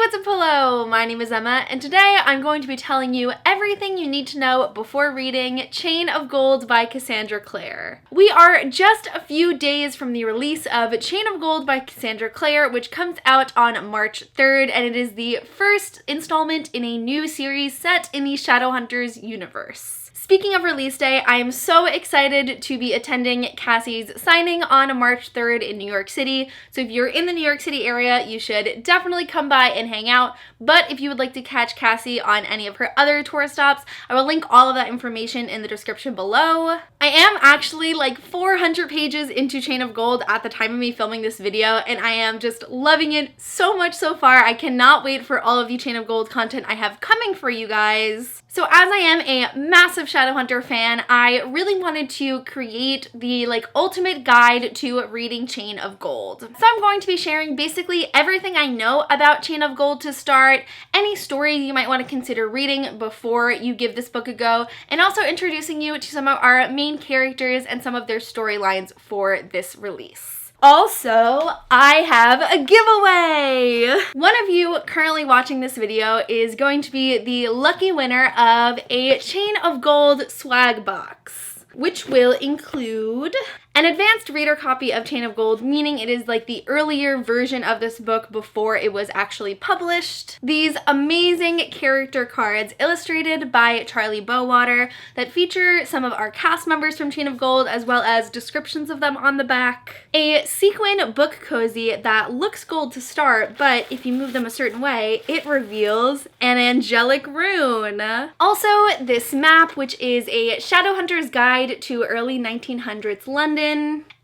what's up, hello? My name is Emma, and today I'm going to be telling you everything you need to know before reading Chain of Gold by Cassandra Clare. We are just a few days from the release of Chain of Gold by Cassandra Clare, which comes out on March 3rd, and it is the first installment in a new series set in the Shadowhunters universe. Speaking of release day, I am so excited to be attending Cassie's signing on March 3rd in New York City. So if you're in the New York City area, you should definitely come by and hang out. But if you would like to catch Cassie on any of her other tour stops, I will link all of that information in the description below. I am actually like 400 pages into Chain of Gold at the time of me filming this video, and I am just loving it so much so far. I cannot wait for all of the Chain of Gold content I have coming for you guys. So as I am a massive Shadowhunter fan, I really wanted to create the ultimate guide to reading Chain of Gold. So I'm going to be sharing basically everything I know about Chain of Gold to start, any stories you might want to consider reading before you give this book a go, and also introducing you to some of our main characters and some of their storylines for this release. Also, I have a giveaway! One of you currently watching this video is going to be the lucky winner of a Chain of Gold swag box, which will include an advanced reader copy of Chain of Gold, meaning it is like the earlier version of this book before it was actually published. These amazing character cards illustrated by Charlie Bowater that feature some of our cast members from Chain of Gold, as well as descriptions of them on the back. A sequin book cozy that looks gold to start, but if you move them a certain way, it reveals an angelic rune. Also, this map, which is a Shadowhunter's guide to early 1900s London,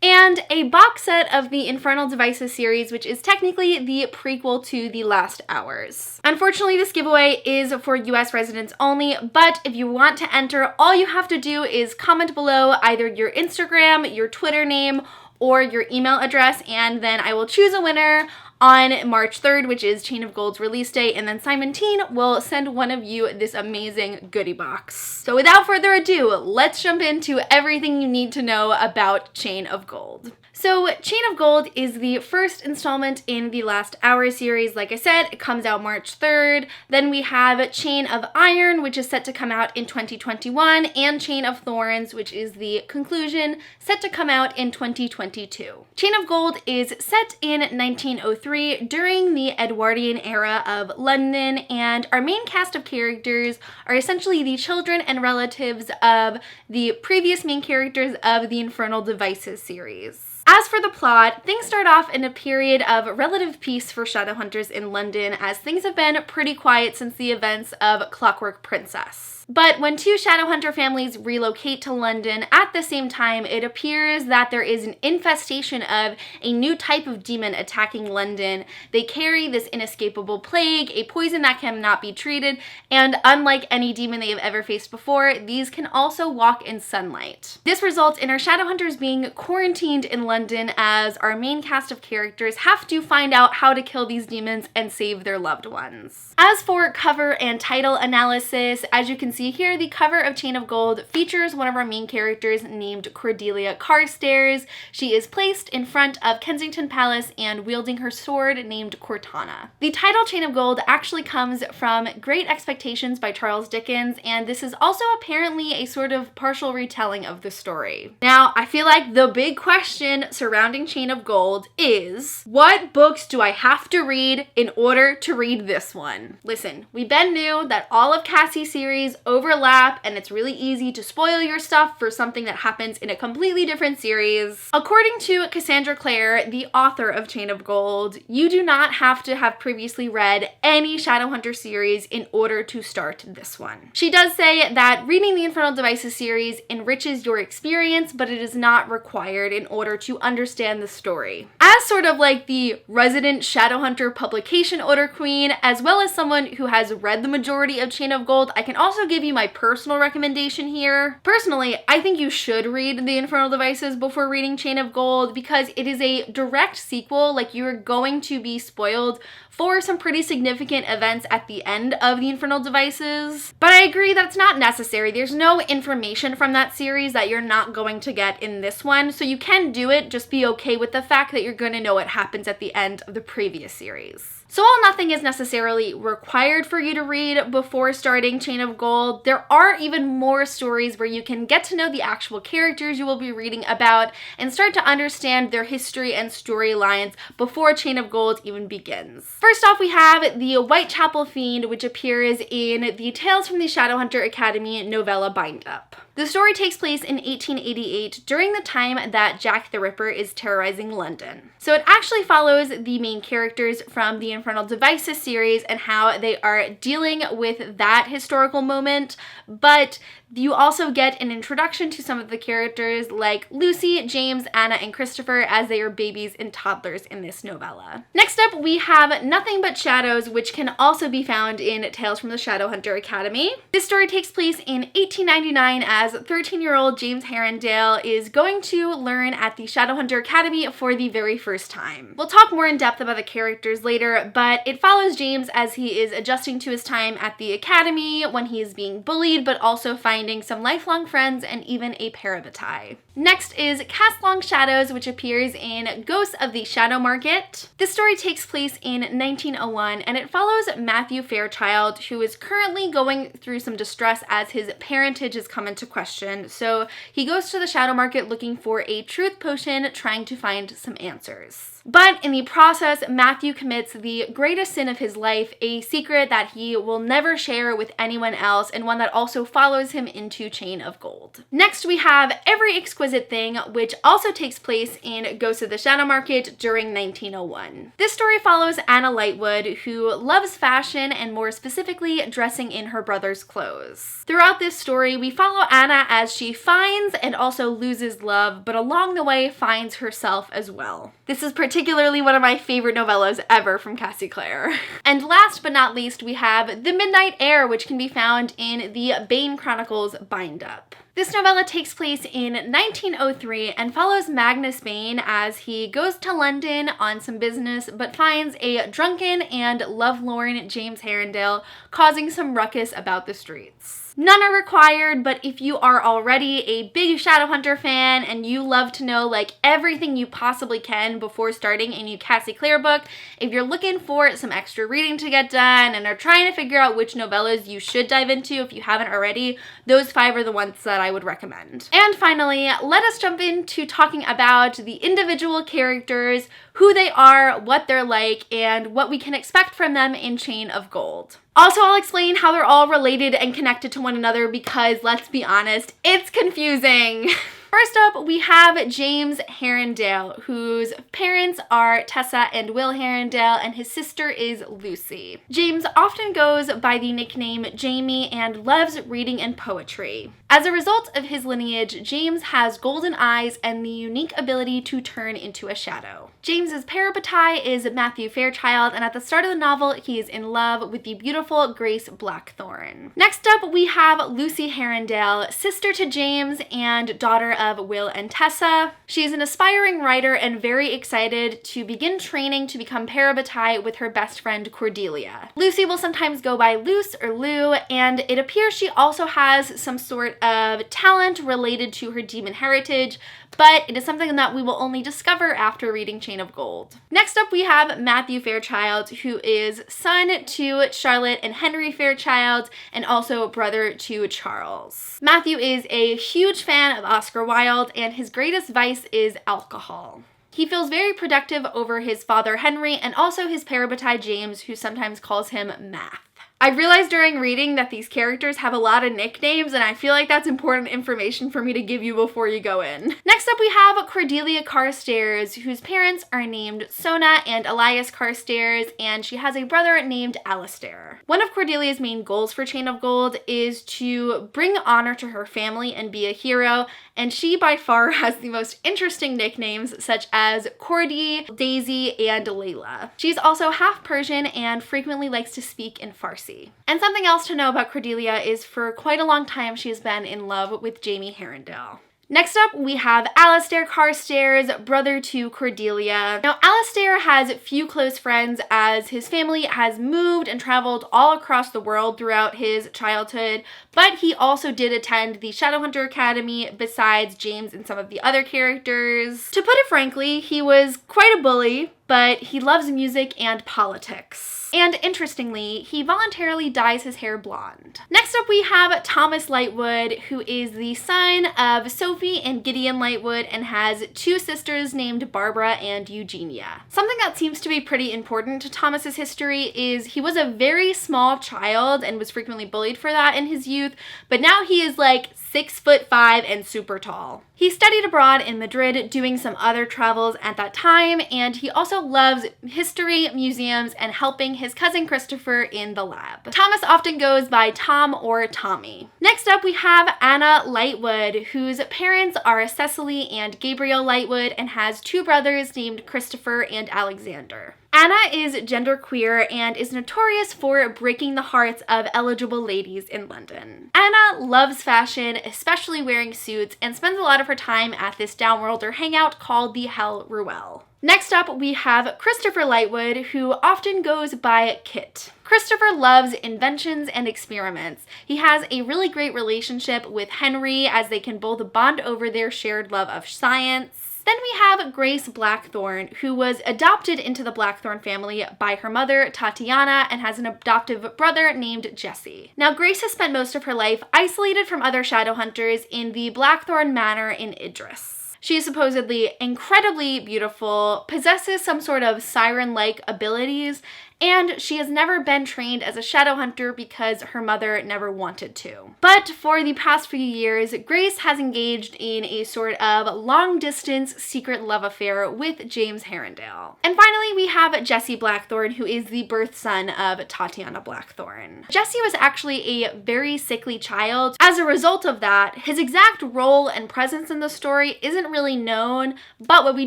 and a box set of the Infernal Devices series, which is technically the prequel to The Last Hours. Unfortunately, this giveaway is for US residents only, but if you want to enter, all you have to do is comment below either your Instagram, your Twitter name, or your email address, and then I will choose a winner on March 3rd, which is Chain of Gold's release date, and then Simon Teen will send one of you this amazing goodie box. So without further ado, let's jump into everything you need to know about Chain of Gold. So Chain of Gold is the first installment in the Last Hour series. Like I said, it comes out March 3rd. Then we have Chain of Iron, which is set to come out in 2021, and Chain of Thorns, which is the conclusion, set to come out in 2022. Chain of Gold is set in 1903 during the Edwardian era of London, and our main cast of characters are essentially the children and relatives of the previous main characters of the Infernal Devices series. As for the plot, things start off in a period of relative peace for Shadowhunters in London, as things have been pretty quiet since the events of Clockwork Princess. But when two Shadowhunter families relocate to London at the same time, it appears that there is an infestation of a new type of demon attacking London. They carry this inescapable plague, a poison that cannot be treated, and unlike any demon they have ever faced before, these can also walk in sunlight. This results in our Shadowhunters being quarantined in London, as our main cast of characters have to find out how to kill these demons and save their loved ones. As for cover and title analysis, as you can see here, the cover of Chain of Gold features one of our main characters named Cordelia Carstairs. She is placed in front of Kensington Palace and wielding her sword named Cortana. The title Chain of Gold actually comes from Great Expectations by Charles Dickens, and this is also apparently a sort of partial retelling of the story. Now, I feel like the big question surrounding Chain of Gold is, what books do I have to read in order to read this one? Listen, we Ben knew that all of Cassie's series overlap, and it's really easy to spoil your stuff for something that happens in a completely different series. According to Cassandra Clare, the author of Chain of Gold, you do not have to have previously read any Shadowhunter series in order to start this one. She does say that reading the Infernal Devices series enriches your experience, but it is not required in order to understand the story. As sort of like the resident Shadowhunter publication order queen, as well as someone who has read the majority of Chain of Gold, I can also give you my personal recommendation here. Personally, I think you should read the Infernal Devices before reading Chain of Gold, because it is a direct sequel. Like, you're going to be spoiled for some pretty significant events at the end of the Infernal Devices. But I agree that's not necessary. There's no information from that series that you're not going to get in this one, so you can do it, just be okay with the fact that you're going to know what happens at the end of the previous series. So while nothing is necessarily required for you to read before starting Chain of Gold, there are even more stories where you can get to know the actual characters you will be reading about and start to understand their history and storylines before Chain of Gold even begins. First off, we have the Whitechapel Fiend, which appears in the Tales from the Shadowhunter Academy novella bind-up. The story takes place in 1888 during the time that Jack the Ripper is terrorizing London. So it actually follows the main characters from the Infernal Devices series and how they are dealing with that historical moment, but you also get an introduction to some of the characters like Lucy, James, Anna, and Christopher as they are babies and toddlers in this novella. Next up, we have Nothing But Shadows, which can also be found in Tales from the Shadowhunter Academy. This story takes place in 1899 as 13-year-old James Herondale is going to learn at the Shadowhunter Academy for the very first time. We'll talk more in depth about the characters later, but it follows James as he is adjusting to his time at the academy when he is being bullied, but also finding some lifelong friends and even a parabatai. Next is Cast Long Shadows, which appears in Ghosts of the Shadow Market. This story takes place in 1901 and it follows Matthew Fairchild, who is currently going through some distress as his parentage has come into question. So he goes to the Shadow Market looking for a truth potion, trying to find some answers. But in the process, Matthew commits the greatest sin of his life, a secret that he will never share with anyone else, and one that also follows him into Chain of Gold. Next, we have Every Exquisite Thing, which also takes place in Ghosts of the Shadow Market during 1901. This story follows Anna Lightwood, who loves fashion and more specifically dressing in her brother's clothes. Throughout this story, we follow Anna as she finds and also loses love, but along the way finds herself as well. This is particularly one of my favorite novellas ever from Cassie Clare. And last but not least, we have The Midnight Air, which can be found in the Bane Chronicles bind-up. This novella takes place in 1903 and follows Magnus Bane as he goes to London on some business but finds a drunken and lovelorn James Herondale causing some ruckus about the streets. None are required, but if you are already a big Shadowhunter fan and you love to know like everything you possibly can before starting a new Cassie Clare book, if you're looking for some extra reading to get done and are trying to figure out which novellas you should dive into if you haven't already, those 5 are the ones that I would recommend. And finally, let us jump into talking about the individual characters, who they are, what they're like, and what we can expect from them in Chain of Gold. Also, I'll explain how they're all related and connected to one another because, let's be honest, it's confusing. First up, we have James Herondale, whose parents are Tessa and Will Herondale, and his sister is Lucy. James often goes by the nickname Jamie and loves reading and poetry. As a result of his lineage, James has golden eyes and the unique ability to turn into a shadow. James's parabatai is Matthew Fairchild, and at the start of the novel, he is in love with the beautiful Grace Blackthorn. Next up, we have Lucy Herondale, sister to James and daughter of Will and Tessa. She is an aspiring writer and very excited to begin training to become parabatai with her best friend Cordelia. Lucy will sometimes go by Luce or Lou, and it appears she also has some sort of talent related to her demon heritage, but it is something that we will only discover after reading Chain of Gold. Next up, we have Matthew Fairchild, who is son to Charlotte and Henry Fairchild, and also brother to Charles. Matthew is a huge fan of Oscar Wilde, and his greatest vice is alcohol. He feels very protective over his father Henry and also his parabatai James, who sometimes calls him Math. I realized during reading that these characters have a lot of nicknames, and I feel like that's important information for me to give you before you go in. Next up, we have Cordelia Carstairs, whose parents are named Sona and Elias Carstairs, and she has a brother named Alistair. One of Cordelia's main goals for Chain of Gold is to bring honor to her family and be a hero, and she by far has the most interesting nicknames such as Cordy, Daisy, and Layla. She's also half Persian and frequently likes to speak in Farsi. And something else to know about Cordelia is for quite a long time she has been in love with Jamie Herondale. Next up, we have Alistair Carstairs, brother to Cordelia. Now, Alistair has few close friends as his family has moved and traveled all across the world throughout his childhood, but he also did attend the Shadowhunter Academy besides James and some of the other characters. To put it frankly, he was quite a bully, but he loves music and politics. And interestingly, he voluntarily dyes his hair blonde. Next up, we have Thomas Lightwood, who is the son of Sophie and Gideon Lightwood and has two sisters named Barbara and Eugenia. Something that seems to be pretty important to Thomas's history is he was a very small child and was frequently bullied for that in his youth, but now he is like 6'5" and super tall. He studied abroad in Madrid, doing some other travels at that time, and he also loves history, museums, and helping his cousin Christopher in the lab. Thomas often goes by Tom or Tommy. Next up, we have Anna Lightwood, whose parents are Cecily and Gabriel Lightwood, and has two brothers named Christopher and Alexander. Anna is genderqueer and is notorious for breaking the hearts of eligible ladies in London. Anna loves fashion, especially wearing suits, and spends a lot of her time at this downworlder hangout called the Hell Ruelle. Next up, we have Christopher Lightwood, who often goes by Kit. Christopher loves inventions and experiments. He has a really great relationship with Henry, as they can both bond over their shared love of science. Then we have Grace Blackthorne, who was adopted into the Blackthorne family by her mother, Tatiana, and has an adoptive brother named Jesse. Now, Grace has spent most of her life isolated from other Shadowhunters in the Blackthorne Manor in Idris. She is supposedly incredibly beautiful, possesses some sort of siren-like abilities, and she has never been trained as a Shadowhunter because her mother never wanted to. But for the past few years, Grace has engaged in a sort of long-distance secret love affair with James Herondale. And finally, we have Jesse Blackthorne, who is the birth son of Tatiana Blackthorne. Jesse was actually a very sickly child. As a result of that, his exact role and presence in the story isn't really known, but what we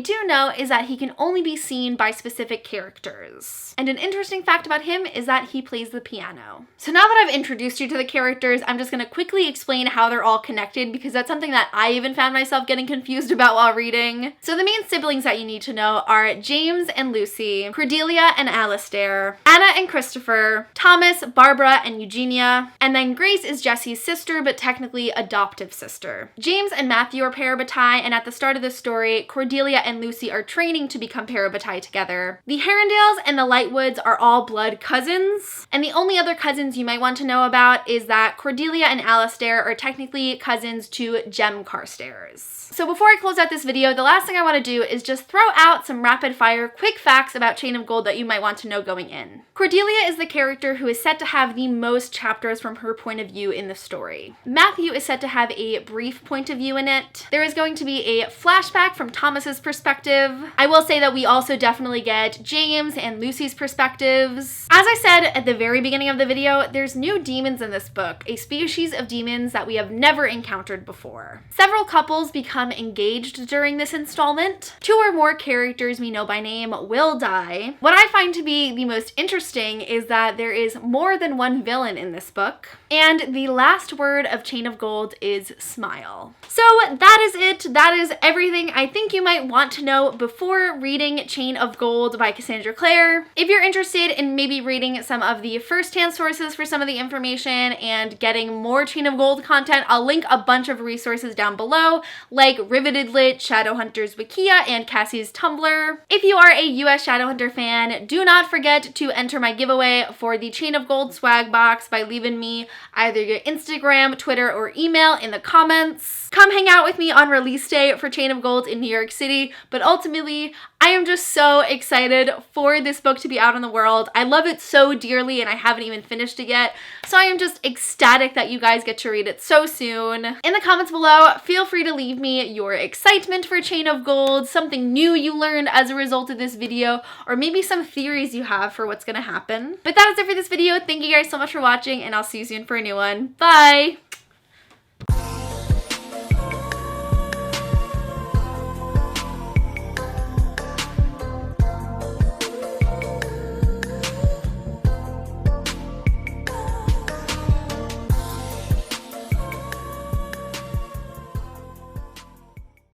do know is that he can only be seen by specific characters. And an interesting fact about him is that he plays the piano. So now that I've introduced you to the characters, I'm just gonna quickly explain how they're all connected, because that's something that I even found myself getting confused about while reading. So the main siblings that you need to know are James and Lucy, Cordelia and Alistair, Anna and Christopher, Thomas, Barbara, and Eugenia, and then Grace is Jesse's sister, but technically adoptive sister. James and Matthew are parabatai, and at the start of the story, Cordelia and Lucy are training to become parabatai together. The Herondales and the Lightwoods are all blood cousins, and the only other cousins you might want to know about is that Cordelia and Alistair are technically cousins to Jem Carstairs. So before I close out this video, the last thing I want to do is just throw out some rapid fire quick facts about Chain of Gold that you might want to know going in. Cordelia is the character who is set to have the most chapters from her point of view in the story. Matthew is set to have a brief point of view in it. There is going to be a flashback from Thomas's perspective. I will say that we also definitely get James and Lucy's perspectives. As I said at the very beginning of the video, there's new demons in this book, a species of demons that we have never encountered before. Several couples become engaged during this installment. Two or more characters we know by name will die. What I find to be the most interesting is that there is more than one villain in this book, and the last word of Chain of Gold is smile. So that is it. That is everything I think you might want to know before reading Chain of Gold by Cassandra Clare. If you're interested in maybe reading some of the first-hand sources for some of the information and getting more Chain of Gold content, I'll link a bunch of resources down below, like Riveted Lit, Shadowhunter's Wikia, and Cassie's Tumblr. If you are a US Shadowhunter fan, do not forget to enter my giveaway for the Chain of Gold swag box by leaving me either your Instagram, Twitter, or email in the comments. Come hang out with me on release day for Chain of Gold in New York City, but ultimately, I am just so excited for this book to be out in the world. I love it so dearly, and I haven't even finished it yet, so I am just ecstatic that you guys get to read it so soon. In the comments below, feel free to leave me your excitement for Chain of Gold, something new you learned as a result of this video, or maybe some theories you have for what's gonna happen. But that is it for this video. Thank you guys so much for watching, and I'll see you soon for a new one. Bye!